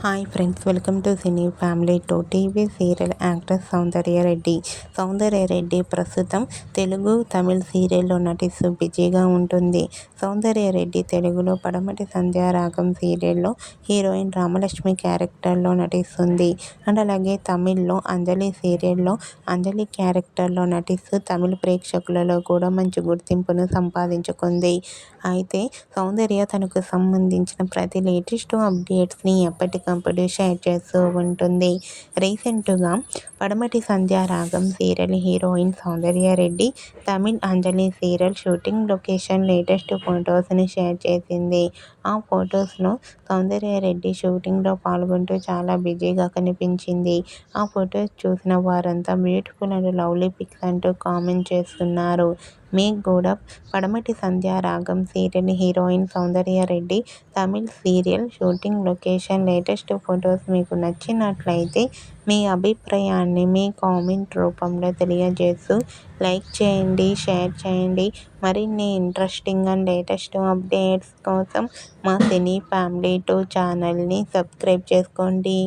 Hi friends, welcome to cine family two. TV serial actress Soundarya Reddy. Soundarya Reddy ప్రస్తుతం తెలుగు, తమిళ్ సీరియల్లో నటిస్తూ బిజీగా ఉంటుంది. సౌందర్యారెడ్డి తెలుగులో పడమటి సంధ్యారాగం సీరియల్లో హీరోయిన్ రామలక్ష్మి క్యారెక్టర్లో నటిస్తుంది. అండ్ అలాగే తమిళ్లో అంజలి సీరియల్లో అంజలి క్యారెక్టర్లో నటిస్తూ తమిళ ప్రేక్షకులలో కూడా మంచి గుర్తింపును సంపాదించుకుంది. అయితే సౌందర్య తనకు సంబంధించిన ప్రతి లేటెస్ట్ అప్డేట్స్ని ఎప్పటికప్పుడు షేర్ చేస్తూ ఉంటుంది. రీసెంట్గా పడమటి సంధ్యారాగం సీరియల్ హీరోయిన్ సౌందర్యారెడ్డి తమిళ్ అంజలి సీరియల్ షూటింగ్ లొకేషన్ లేటెస్ట్ ఫొటోస్ని షేర్ చేసింది. ఆ ఫొటోస్లో సౌందర్యారెడ్డి షూటింగ్లో పాల్గొంటూ చాలా బిజీగా కనిపించింది. ఆ ఫొటోస్ చూసిన వారంతా బ్యూటిఫుల్ అండ్ లవ్లీ పిక్స్ అంటూ కామెంట్ చేస్తున్నారు. మీకు కూడా Padamati Sandhyaragam serial heroine Soundarya Reddy Tamil serial shooting location latest photos మీకు నచ్చినట్లయితే మీ అభిప్రాయాన్ని మీ కామెంట్ రూపంలో తెలియజేస్తూ లైక్ చేయండి, షేర్ చేయండి. మరిన్ని ఇంట్రెస్టింగ్ అండ్ లేటెస్ట్ అప్డేట్స్ కోసం మా సినీ ఫ్యామిలీ 2 ఛానల్ని సబ్స్క్రైబ్ చేసుకోండి.